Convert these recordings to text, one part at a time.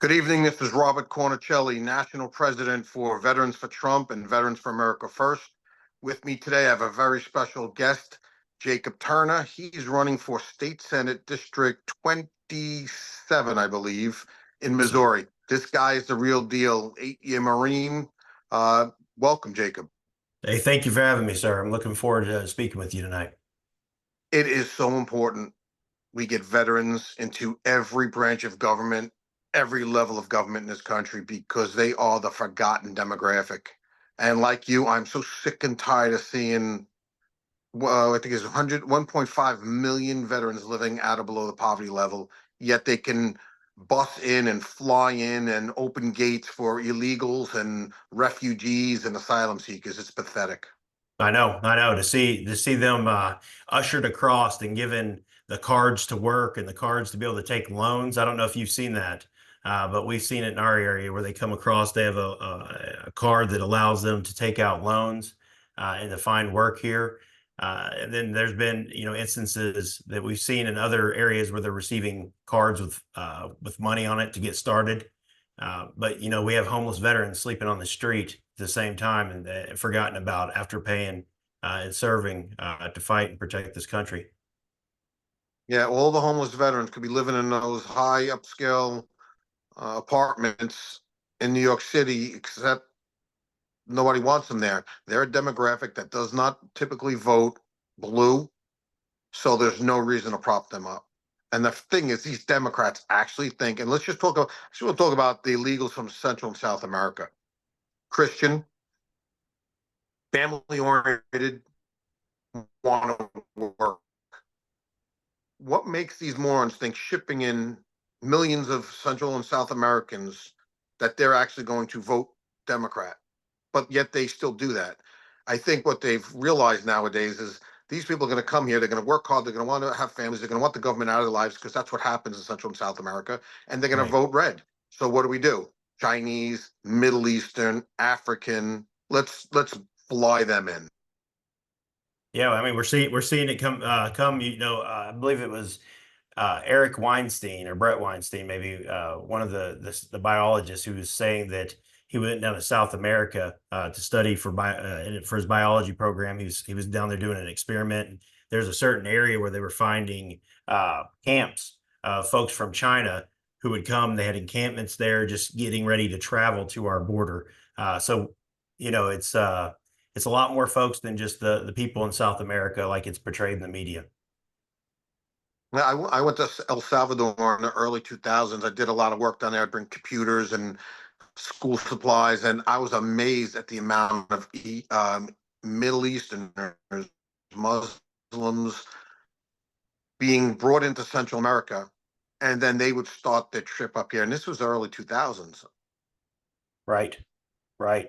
Good evening. This is Robert Cornicelli, National President for Veterans for Trump and Veterans for America First. With me today, I have a very special guest, Jacob Turner. He's running for State Senate District 27, I believe, in Missouri. This guy is the real deal, 8-year Marine. Welcome, Jacob. Hey, thank you for having me, sir. I'm looking forward to speaking with you tonight. It is so important we get veterans into every branch of government, every level of government in this country, because they are the forgotten demographic. And like you, I'm so sick and tired of seeing, I think it's 1.5 million veterans living at or below the poverty level, yet they can bus in and fly in and open gates for illegals and refugees and asylum seekers. It's pathetic. I know. To see them ushered across and given the cards to work and the cards to be able to take loans. I don't know if you've seen that, but we've seen it in our area where they come across. They have a card that allows them to take out loans and to find work here. And then there's been instances that we've seen in other areas where they're receiving cards with money on it to get started. But we have homeless veterans sleeping on the street at the same time and forgotten about after paying and serving to fight and protect this country. Yeah, all the homeless veterans could be living in those high upscale apartments in New York City, except nobody wants them there. They're a demographic that does not typically vote blue, so there's no reason to prop them up. And the thing is, these Democrats actually think, and let's just talk about, actually we'll talk about the illegals from Central and South America. Christian, family oriented, want to work. What makes these morons think shipping in millions of Central and South Americans that they're actually going to vote Democrat? But yet they still do that. I think what they've realized nowadays is these people are going to come here. They're going to work hard. They're going to want to have families. They're going to want the government out of their lives because that's what happens in Central and South America. And they're going to Right. vote red. So what do? Chinese, Middle Eastern, African. Let's fly them in. Yeah, I mean we're seeing it come. I believe it was Eric Weinstein or Brett Weinstein, maybe one of the biologists who was saying that he went down to South America to study for his biology program. He was down there doing an experiment. And there's a certain area where they were finding camps, folks from China who would come. They had encampments there, just getting ready to travel to our border. So it's a lot more folks than just the people in South America, like it's portrayed in the media. I went to El Salvador in the early 2000s. I did a lot of work down there. I'd bring computers and school supplies, and I was amazed at the amount of Middle Easterners, Muslims being brought into Central America, and then they would start their trip up here. And this was the early 2000s. Right. Right.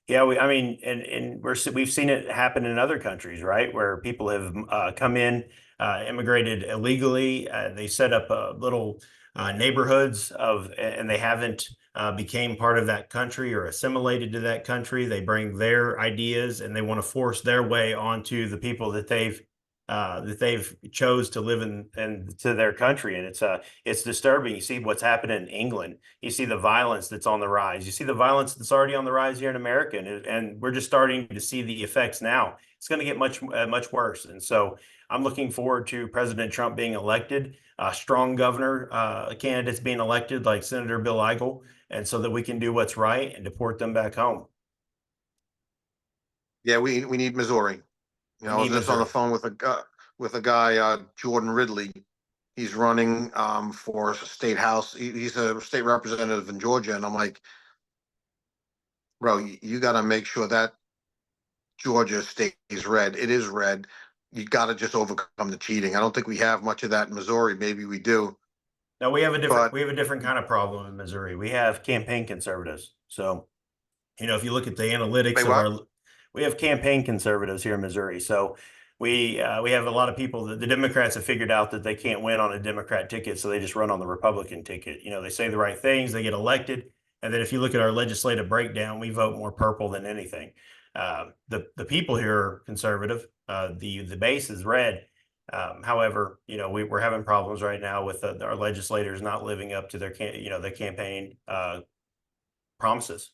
Yeah, I mean, and we've seen it happen in other countries, right? Where people have come in, immigrated illegally. They set up little neighborhoods and they haven't became part of that country or assimilated to that country. They bring their ideas and they want to force their way onto the people that they've chose to live in to their country, and it's disturbing. You see what's happening in England. You see the violence that's on the rise. You see the violence that's already on the rise here in America, and we're just starting to see the effects now. It's going to get much worse, and so I'm looking forward to President Trump being elected, strong governor candidates being elected like Senator Bill Eigel, and so that we can do what's right and deport them back home. Yeah, we need Missouri. We I was need just on the Missouri. phone with a guy, Jordan Ridley. He's running for state house. He's a state representative in Georgia, and I'm like, bro, you got to make sure that Georgia stays red. It is red. You got to just overcome the cheating. I don't think we have much of that in Missouri. Maybe we do, No, we have a different but we have a different kind of problem in Missouri. We have campaign conservatives. So, if you look at the wait, analytics of what? we have campaign conservatives here in Missouri. So we have a lot of people that the Democrats have figured out that they can't win on a Democrat ticket, so they just run on the Republican ticket. They say the right things, they get elected, and then if you look at our legislative breakdown, we vote more purple than anything. The people here are conservative. The base is red, However, we're having problems right now with our legislators not living up to their campaign promises.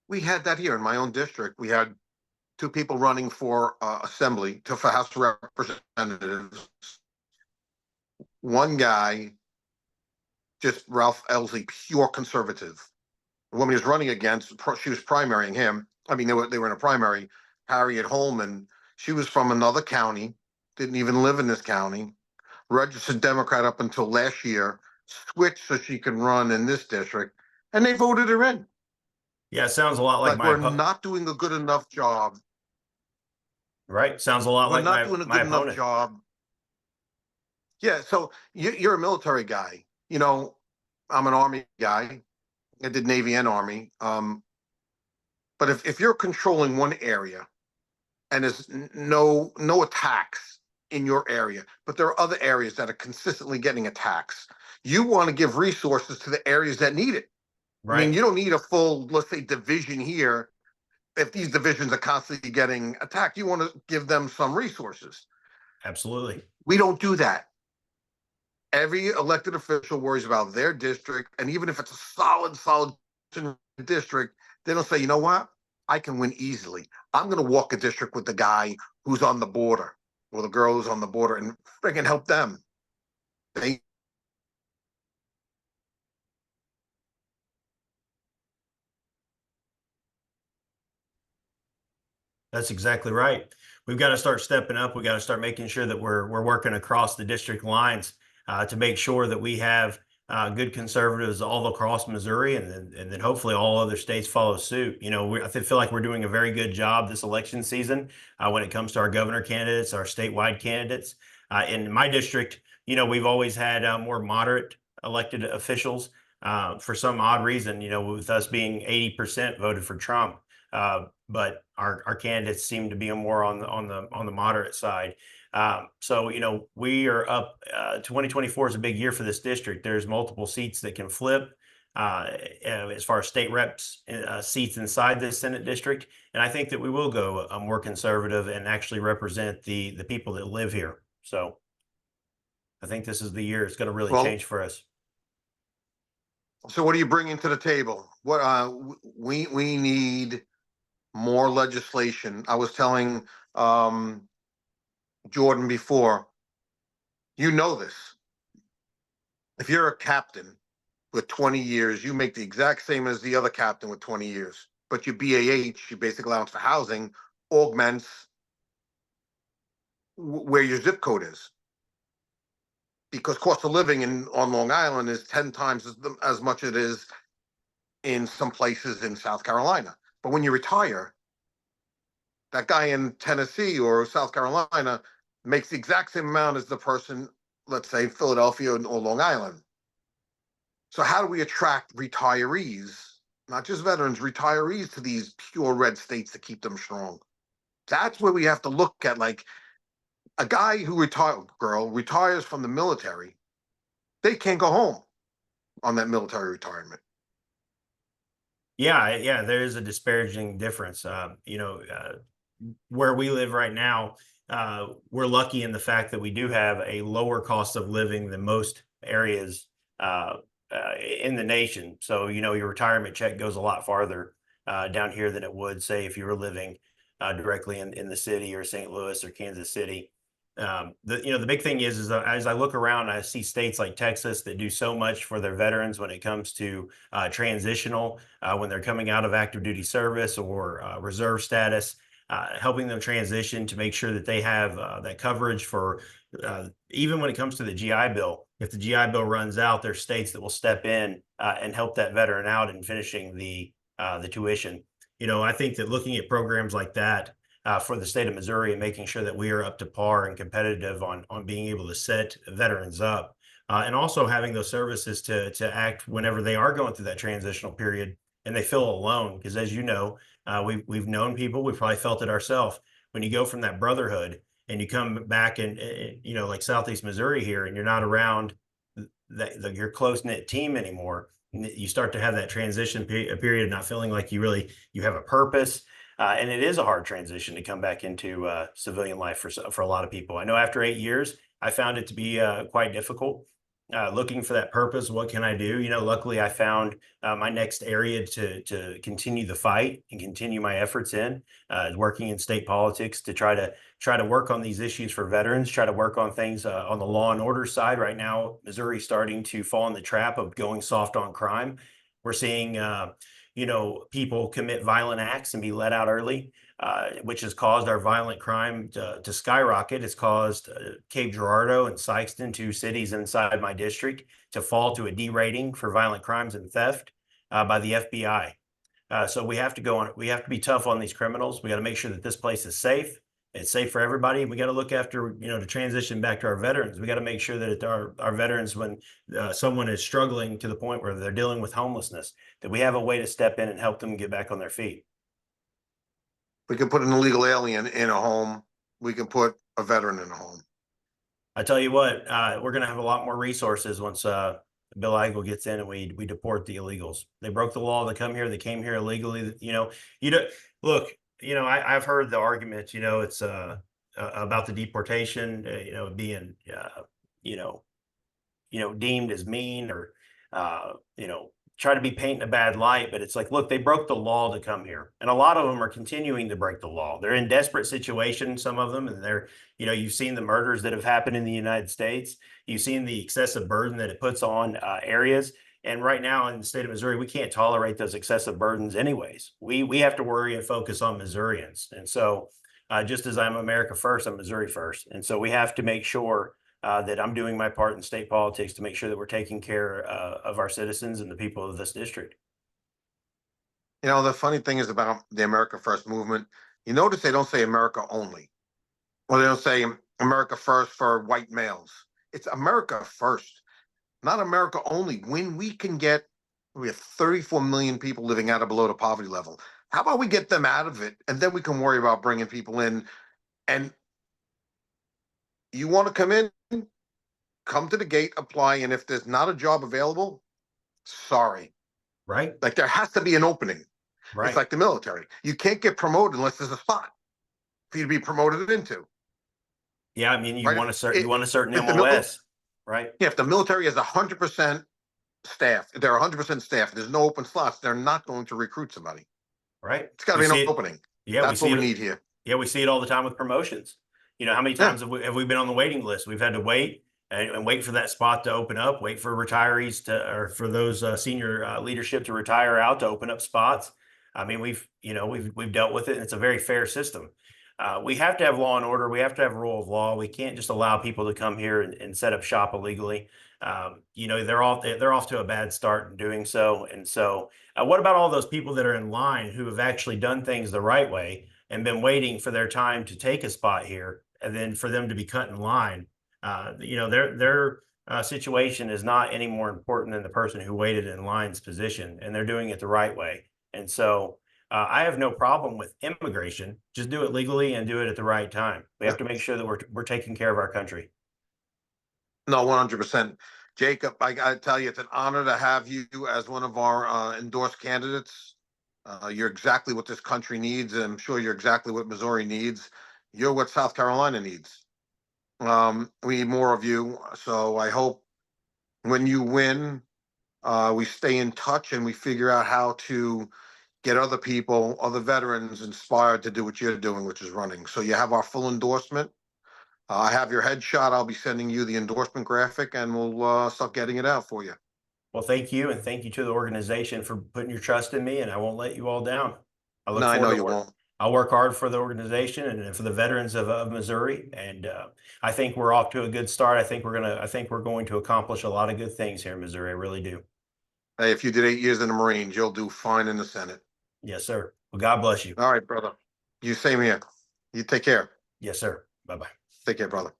We had that here in my own district. We had two people running for assembly for House of Representatives. One guy, just Ralph Elsley, pure conservative. The woman he was running against, she was primarying him. I mean, they were in a primary. Harriet Holman. She was from another county, didn't even live in this county. Registered Democrat up until last year. Switched so she can run in this district, and they voted her in. Yeah, it sounds a lot like Like we're not doing a good enough job. right. Sounds a lot We're like not doing a my good enough opponent. job. Yeah, so you're a military guy. I'm an Army guy. I did Navy and Army. But if you're controlling one area and there's no attacks in your area, but there are other areas that are consistently getting attacks, you want to give resources to the areas that need it. I mean, Right. you don't need a full, let's say, division here. If these divisions are constantly getting attacked, you want to give them some resources. Absolutely. We don't do that. Every elected official worries about their district, and even if it's a solid district, they don't say, you know what, I can win easily. I'm going to walk a district with the guy who's on the border or the girl who's on the border and freaking help them. They That's exactly right. We've got to start stepping up. We got to start making sure that we're working across the district lines to make sure that we have good conservatives all across Missouri, and then hopefully all other states follow suit. I feel like we're doing a very good job this election season when it comes to our governor candidates, our statewide candidates. In my district, we've always had more moderate elected officials. For some odd reason, with us being 80% voted for Trump. But our candidates seem to be more on the moderate side. So we are up. 2024 is a big year for this district. There's multiple seats that can flip as far as state reps seats inside the Senate district, and I think that we will go more conservative and actually represent the people that live here. So I think this is the year it's going to really well, change for us. so what are you bringing to the table? What we need more legislation. I was telling Jordan before, this. If you're a captain with 20 years, you make the exact same as the other captain with 20 years. But your BAH, your basic allowance for housing, augments where your zip code is. Because cost of living on Long Island is 10 times as much as it is in some places in South Carolina. But when you retire, that guy in Tennessee or South Carolina makes the exact same amount as the person, let's say, Philadelphia or Long Island. So how do we attract retirees, not just veterans, retirees to these pure red states to keep them strong? That's where we have to look at, like, a guy who retires from the military, they can't go home on that military retirement. Yeah, there is a disparaging difference. Where we live right now, we're lucky in the fact that we do have a lower cost of living than most areas in the nation. So, your retirement check goes a lot farther down here than it would, say, if you were living directly in the city or St. Louis or Kansas City. The big thing is as I look around, I see states like Texas that do so much for their veterans when it comes to transitional, when they're coming out of active duty service or reserve status, helping them transition to make sure that they have that coverage for even when it comes to the GI Bill. If the GI Bill runs out, there's states that will step in and help that veteran out in finishing the tuition. I think that looking at programs like that for the state of Missouri and making sure that we are up to par and competitive on being able to set veterans up, and also having those services to act whenever they are going through that transitional period and they feel alone. Because as you know, we've known people, we've probably felt it ourselves. When you go from that brotherhood and you come back and like Southeast Missouri here, and you're not around your close knit team anymore, you start to have that transition period of not feeling like you have a purpose. And it is a hard transition to come back into civilian life for a lot of people. I know after 8 years, I found it to be quite difficult. Looking for that purpose, what can I do? Luckily, I found my next area to continue the fight and continue my efforts in working in state politics to try to work on these issues for veterans, try to work on things on the law and order side. Right now, Missouri's starting to fall in the trap of going soft on crime. We're seeing, people commit violent acts and be let out early, which has caused our violent crime to skyrocket. It's caused Cape Girardeau and Sykeston, two cities inside my district, to fall to a D rating for violent crimes and theft by the FBI. So we have to go on. We have to be tough on these criminals. We got to make sure that this place is safe. It's safe for everybody. We got to look after, to transition back to our veterans. We got to make sure that our veterans, when someone is struggling to the point where they're dealing with homelessness, that we have a way to step in and help them get back on their feet. We can put an illegal alien in a home. We can put a veteran in a home. I tell you what, we're going to have a lot more resources once Bill Eigel gets in and we deport the illegals. They broke the law to come here. They came here illegally. You don't look. I've heard the argument. It's about the deportation. Being deemed as mean or try to be painting a bad light. But it's like, look, they broke the law to come here, and a lot of them are continuing to break the law. They're in desperate situations, some of them, and you've seen the murders that have happened in the United States. You've seen the excessive burden that it puts on areas. And right now in the state of Missouri, we can't tolerate those excessive burdens anyways. We have to worry and focus on Missourians. And so just as I'm America first, I'm Missouri first. And so we have to make sure that I'm doing my part in state politics to make sure that we're taking care of our citizens and the people of this district. The funny thing is about the America First movement, you notice they don't say America only, or they don't say America First for white males. It's America First, not America only. When we have 34 million people living at or below the poverty level. How about we get them out of it, and then we can worry about bringing people in. And you want to come in, come to the gate, apply, and if there's not a job available, sorry. Right. Like there has to be an opening. Right. It's like the military. You can't get promoted unless there's a spot for you to be promoted into. Yeah, I mean, you Right? want a certain If the MOS, right? Yeah, if the military is 100% staff, they're 100% staff. There's no open slots. They're not going to recruit somebody. Right. It's got to be an opening. Yeah, that's what we need here. Yeah, we see it all the time with promotions. How many times have we been on the waiting list? We've had to wait and wait for that spot to open up, wait for retirees or for those senior leadership to retire out to open up spots. I mean, we've dealt with it, and it's a very fair system. We have to have law and order. We have to have rule of law. We can't just allow people to come here and set up shop illegally. They're off to a bad start in doing so. And so, what about all those people that are in line who have actually done things the right way and been waiting for their time to take a spot here, and then for them to be cut in line? Their situation is not any more important than the person who waited in line's position, and they're doing it the right way. And so I have no problem with immigration. Just do it legally and do it at the right time. We have to make sure that we're taking care of our country. No, 100%. Jacob, I got to tell you, it's an honor to have you as one of our endorsed candidates. You're exactly what this country needs, and I'm sure you're exactly what Missouri needs. You're what South Carolina needs. We need more of you. So I hope when you win, we stay in touch and we figure out how to get other people, other veterans inspired to do what you're doing, which is running. So you have our full endorsement. I have your headshot. I'll be sending you the endorsement graphic, and we'll start getting it out for you. Well, thank you, and thank you to the organization for putting your trust in me, and I won't let you all down. I know you won't. I'll work hard for the organization and for the veterans of Missouri, and I think we're off to a good start. I think we're going to accomplish a lot of good things here in Missouri. I really do. Hey, if you did 8 years in the Marines, you'll do fine in the Senate. Yes, sir. Well, God bless you. All right, brother. You same here. You take care. Yes, sir. Bye-bye. Take care, brother.